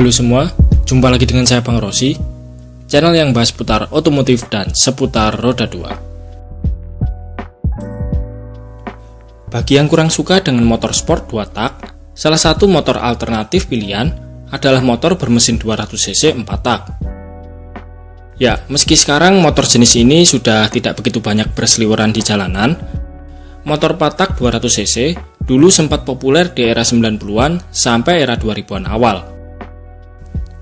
Halo semua, jumpa lagi dengan saya Bang Rosi, channel yang bahas seputar otomotif dan seputar roda 2. Bagi yang kurang suka dengan motor sport 2 tak, salah satu motor alternatif pilihan adalah motor bermesin 200cc 4 tak. Ya, meski sekarang motor jenis ini sudah tidak begitu banyak berseliweran di jalanan, motor 4 tak 200cc dulu sempat populer di era 90-an sampai era 2000-an awal.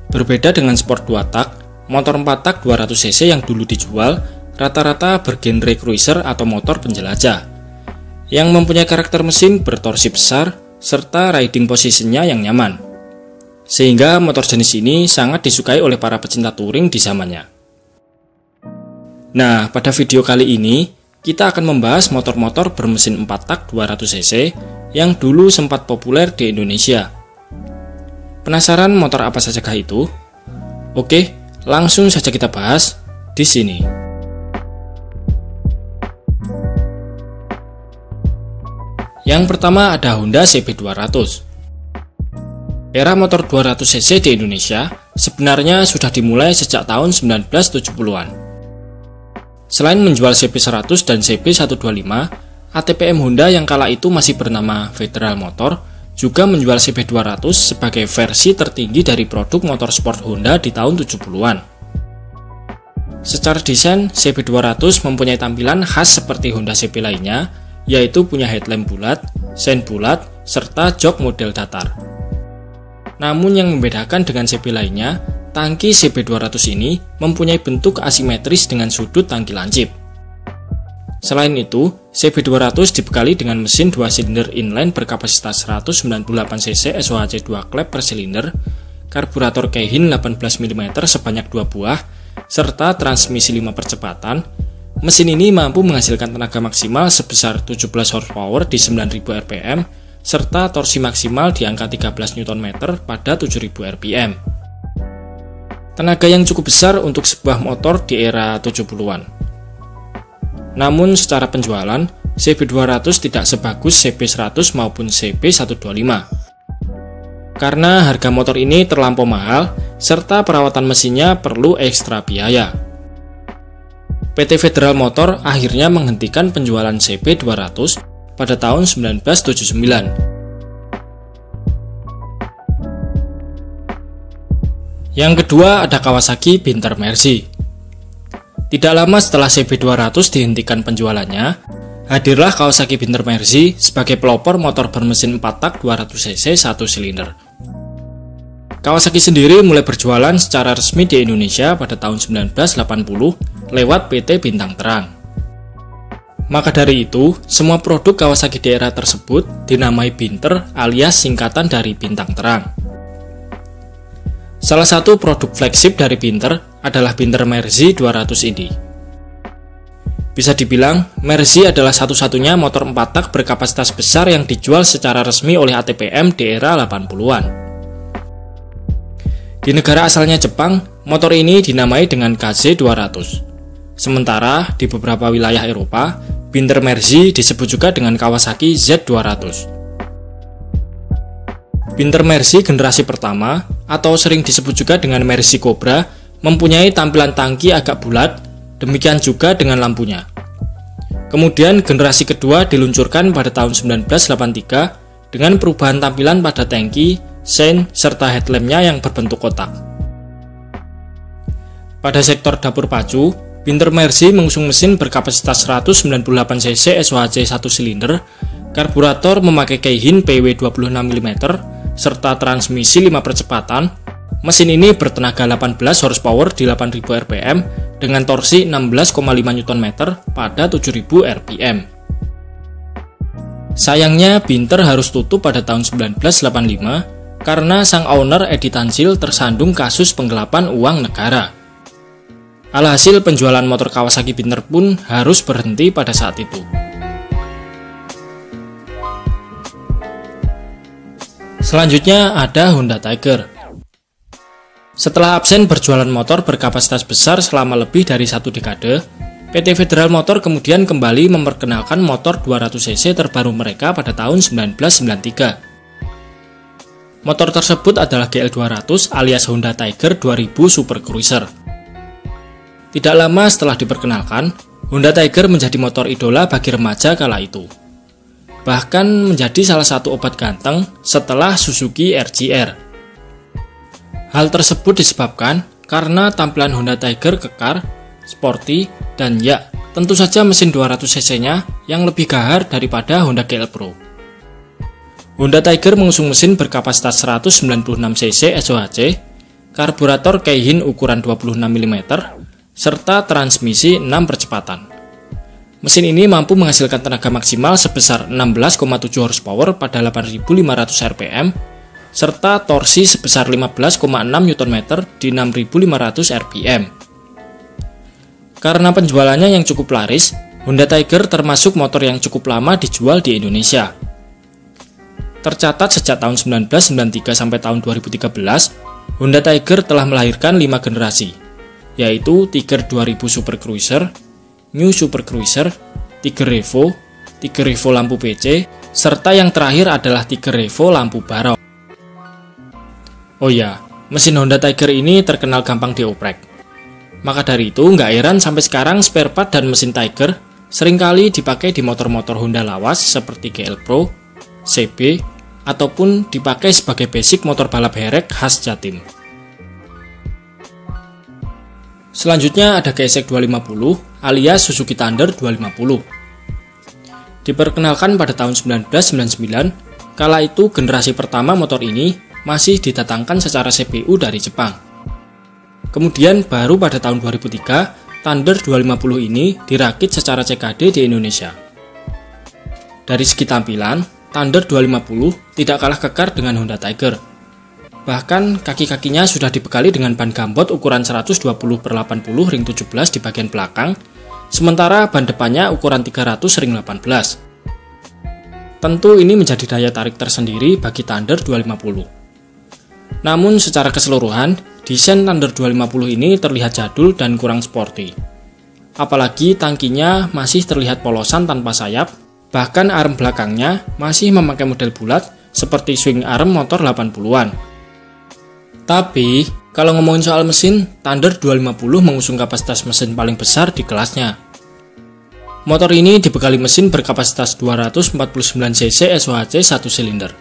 Berbeda dengan sport 2 tak, motor 4 tak 200cc yang dulu dijual rata-rata bergenre cruiser atau motor penjelajah, yang mempunyai karakter mesin bertorsi besar serta riding positionnya yang nyaman. Sehingga motor jenis ini sangat disukai oleh para pecinta touring di zamannya. Nah, pada video kali ini kita akan membahas motor-motor bermesin 4 tak 200cc yang dulu sempat populer di Indonesia. Penasaran motor apa sajakah itu? Oke, langsung saja kita bahas di sini. Yang pertama ada Honda CB200. Era motor 200cc di Indonesia sebenarnya sudah dimulai sejak tahun 1970-an. Selain menjual CB100 dan CB125, ATPM Honda yang kala itu masih bernama Federal Motor juga menjual CB200 sebagai versi tertinggi dari produk motorsport Honda di tahun 70-an. Secara desain, CB200 mempunyai tampilan khas seperti Honda CB lainnya, yaitu punya headlamp bulat, sen bulat, serta jok model datar. Namun yang membedakan dengan CB lainnya, tangki CB200 ini mempunyai bentuk asimetris dengan sudut tangki lancip. Selain itu, CB200 dibekali dengan mesin 2 silinder inline berkapasitas 198cc SOHC 2 klep per silinder, karburator Keihin 18 mm sebanyak 2 buah, serta transmisi 5 percepatan. Mesin ini mampu menghasilkan tenaga maksimal sebesar 17 horsepower di 9000 rpm, serta torsi maksimal di angka 13 Nm pada 7000 rpm. Tenaga yang cukup besar untuk sebuah motor di era 70-an. Namun secara penjualan, CB200 tidak sebagus CB100 maupun CB125. Karena harga motor ini terlampau mahal, serta perawatan mesinnya perlu ekstra biaya. PT Federal Motor akhirnya menghentikan penjualan CB200 pada tahun 1979. Yang kedua ada Kawasaki Binter Mercy. Tidak lama setelah CB200 dihentikan penjualannya, hadirlah Kawasaki Binter Mercy sebagai pelopor motor bermesin 4 tak 200cc 1 silinder. Kawasaki sendiri mulai berjualan secara resmi di Indonesia pada tahun 1980 lewat PT Bintang Terang. Maka dari itu, semua produk Kawasaki di era tersebut dinamai Binter alias singkatan dari Bintang Terang. Salah satu produk flagship dari Binter adalah Binter Mercy 200 ini. Bisa dibilang, Mercy adalah satu-satunya motor 4 tak berkapasitas besar yang dijual secara resmi oleh ATPM di era 80-an. Di negara asalnya Jepang, motor ini dinamai dengan KZ200. Sementara di beberapa wilayah Eropa, Binter Mercy disebut juga dengan Kawasaki Z200. Binter Mercy generasi pertama, atau sering disebut juga dengan Mercy Cobra, mempunyai tampilan tangki agak bulat, demikian juga dengan lampunya. Kemudian generasi kedua diluncurkan pada tahun 1983 dengan perubahan tampilan pada tangki, sen, serta headlampnya yang berbentuk kotak. Pada sektor dapur pacu, Binter Mercy mengusung mesin berkapasitas 198cc SOHC 1 silinder, karburator memakai Keihin PW 26 mm, serta transmisi 5 percepatan. Mesin ini bertenaga 18 horsepower di 8000 rpm dengan torsi 16,5 Nm pada 7000 rpm. Sayangnya Binter harus tutup pada tahun 1985 karena sang owner Edi Tansil tersandung kasus penggelapan uang negara. Alhasil penjualan motor Kawasaki Binter pun harus berhenti pada saat itu. Selanjutnya ada Honda Tiger. Setelah absen berjualan motor berkapasitas besar selama lebih dari 1 dekade, PT Federal Motor kemudian kembali memperkenalkan motor 200cc terbaru mereka pada tahun 1993. Motor tersebut adalah GL200 alias Honda Tiger 2000 Super Cruiser. Tidak lama setelah diperkenalkan, Honda Tiger menjadi motor idola bagi remaja kala itu. Bahkan menjadi salah satu obat ganteng setelah Suzuki RGR. Hal tersebut disebabkan karena tampilan Honda Tiger kekar, sporty, dan ya, tentu saja mesin 200cc-nya yang lebih gahar daripada Honda GL Pro. Honda Tiger mengusung mesin berkapasitas 196cc SOHC, karburator Keihin ukuran 26 mm, serta transmisi 6 percepatan. Mesin ini mampu menghasilkan tenaga maksimal sebesar 16,7 horsepower pada 8.500 rpm, serta torsi sebesar 15,6 Nm di 6.500 rpm. Karena penjualannya yang cukup laris, Honda Tiger termasuk motor yang cukup lama dijual di Indonesia. Tercatat sejak tahun 1993 sampai tahun 2013, Honda Tiger telah melahirkan 5 generasi, yaitu Tiger 2000 Super Cruiser, New Super Cruiser, Tiger Revo, Tiger Revo lampu PC, serta yang terakhir adalah Tiger Revo lampu barok. Oh ya, mesin Honda Tiger ini terkenal gampang dioprek. Maka dari itu, nggak heran sampai sekarang spare part dan mesin Tiger seringkali dipakai di motor-motor Honda lawas seperti GL Pro, CB, ataupun dipakai sebagai basic motor balap herek khas Jatim. Selanjutnya ada GSX 250 alias Suzuki Thunder 250. Diperkenalkan pada tahun 1999, kala itu generasi pertama motor ini masih didatangkan secara CPU dari Jepang. Kemudian baru pada tahun 2003, Thunder 250 ini dirakit secara CKD di Indonesia. Dari segi tampilan, Thunder 250 tidak kalah kekar dengan Honda Tiger. Bahkan kaki-kakinya sudah dibekali dengan ban gambot ukuran 120/80 ring 17 di bagian belakang, sementara ban depannya ukuran 300 ring 18. Tentu ini menjadi daya tarik tersendiri bagi Thunder 250. Namun secara keseluruhan, desain Thunder 250 ini terlihat jadul dan kurang sporty. Apalagi tangkinya masih terlihat polosan tanpa sayap, bahkan arm belakangnya masih memakai model bulat seperti swing arm motor 80-an. Tapi, kalau ngomongin soal mesin, Thunder 250 mengusung kapasitas mesin paling besar di kelasnya. Motor ini dibekali mesin berkapasitas 249cc SOHC 1 silinder.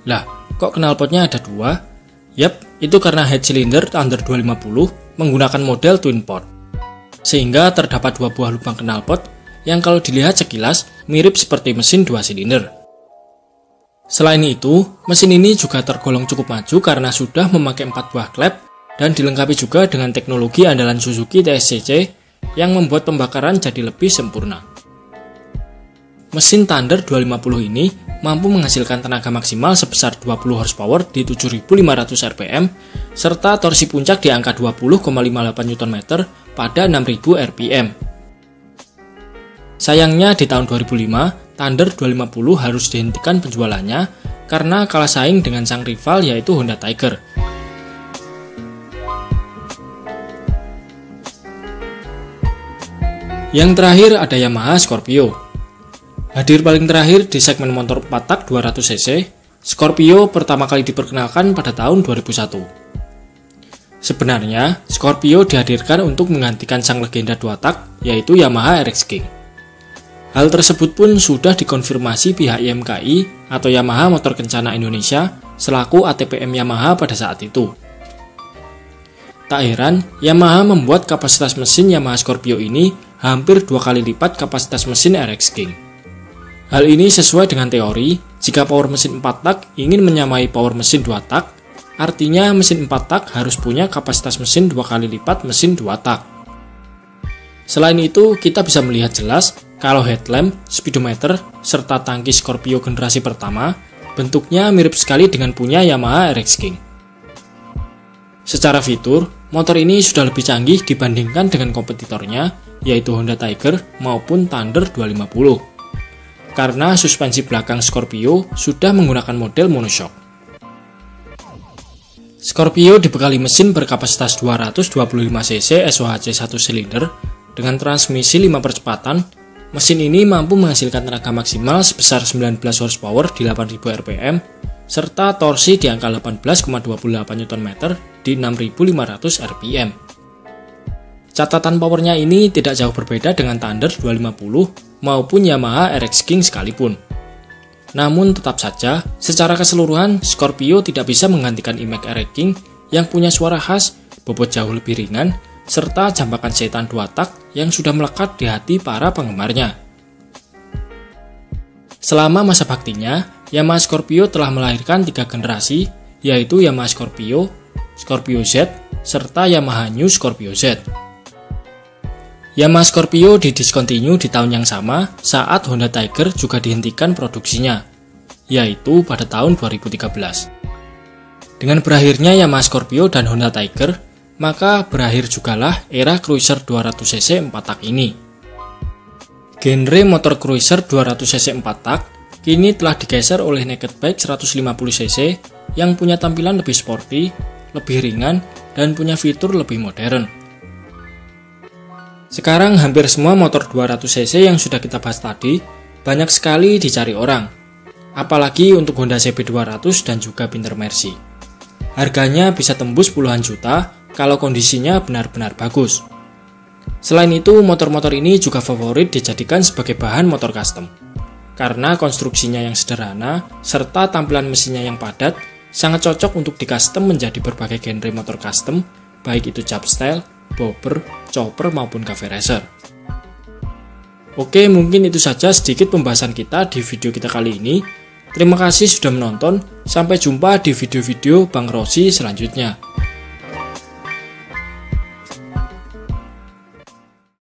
Lah, kok knalpotnya ada 2? Yap, itu karena head cylinder Thunder 250 menggunakan model twin port. Sehingga terdapat 2 buah lubang knalpot yang kalau dilihat sekilas mirip seperti mesin 2 silinder. Selain itu, mesin ini juga tergolong cukup maju karena sudah memakai 4 buah klep dan dilengkapi juga dengan teknologi andalan Suzuki TSCC yang membuat pembakaran jadi lebih sempurna. Mesin Thunder 250 ini mampu menghasilkan tenaga maksimal sebesar 20 horsepower di 7.500 rpm serta torsi puncak di angka 20,58 Nm pada 6.000 rpm. Sayangnya di tahun 2005, Thunder 250 harus dihentikan penjualannya karena kalah saing dengan sang rival yaitu Honda Tiger. Yang terakhir ada Yamaha Scorpio. Hadir paling terakhir di segmen motor 4 tak 200cc, Scorpio pertama kali diperkenalkan pada tahun 2001. Sebenarnya, Scorpio dihadirkan untuk menggantikan sang legenda 2 tak yaitu Yamaha RX King. Hal tersebut pun sudah dikonfirmasi pihak YMKI atau Yamaha Motor Kencana Indonesia selaku ATPM Yamaha pada saat itu. Tak heran, Yamaha membuat kapasitas mesin Yamaha Scorpio ini hampir 2 kali lipat kapasitas mesin RX King. Hal ini sesuai dengan teori, jika power mesin 4 tak ingin menyamai power mesin 2 tak, artinya mesin 4 tak harus punya kapasitas mesin 2 kali lipat mesin 2 tak. Selain itu, kita bisa melihat jelas kalau headlamp, speedometer, serta tangki Scorpio generasi pertama bentuknya mirip sekali dengan punya Yamaha RX King. Secara fitur, motor ini sudah lebih canggih dibandingkan dengan kompetitornya yaitu Honda Tiger maupun Thunder 250. Karena suspensi belakang Scorpio sudah menggunakan model monoshock. Scorpio dibekali mesin berkapasitas 225cc SOHC 1 silinder dengan transmisi 5 percepatan. Mesin ini mampu menghasilkan tenaga maksimal sebesar 19 horsepower di 8000 rpm serta torsi di angka 18,28 Nm di 6500 rpm. Catatan powernya ini tidak jauh berbeda dengan Thunder 250 maupun Yamaha RX King sekalipun. Namun tetap saja, secara keseluruhan Scorpio tidak bisa menggantikan iMac RX King yang punya suara khas, bobot jauh lebih ringan, serta jambakan setan 2 tak yang sudah melekat di hati para penggemarnya. Selama masa baktinya, Yamaha Scorpio telah melahirkan 3 generasi, yaitu Yamaha Scorpio, Scorpio Z, serta Yamaha New Scorpio Z. Yamaha Scorpio didiscontinue di tahun yang sama saat Honda Tiger juga dihentikan produksinya, yaitu pada tahun 2013. Dengan berakhirnya Yamaha Scorpio dan Honda Tiger, maka berakhir jugalah era cruiser 200cc 4 tak ini. Genre motor cruiser 200cc 4 tak kini telah digeser oleh naked bike 150cc yang punya tampilan lebih sporty, lebih ringan, dan punya fitur lebih modern. Sekarang hampir semua motor 200cc yang sudah kita bahas tadi banyak sekali dicari orang, apalagi untuk Honda CB200 dan juga Pinter Mercy. Harganya bisa tembus puluhan juta kalau kondisinya benar-benar bagus. Selain itu, motor-motor ini juga favorit dijadikan sebagai bahan motor custom. Karena konstruksinya yang sederhana, serta tampilan mesinnya yang padat, sangat cocok untuk di-custom menjadi berbagai genre motor custom, baik itu cup style, bobber, chopper, maupun cafe racer. Oke, mungkin itu saja sedikit pembahasan kita di video kita kali ini. Terima kasih sudah menonton, sampai jumpa di video-video Bang Rossi selanjutnya.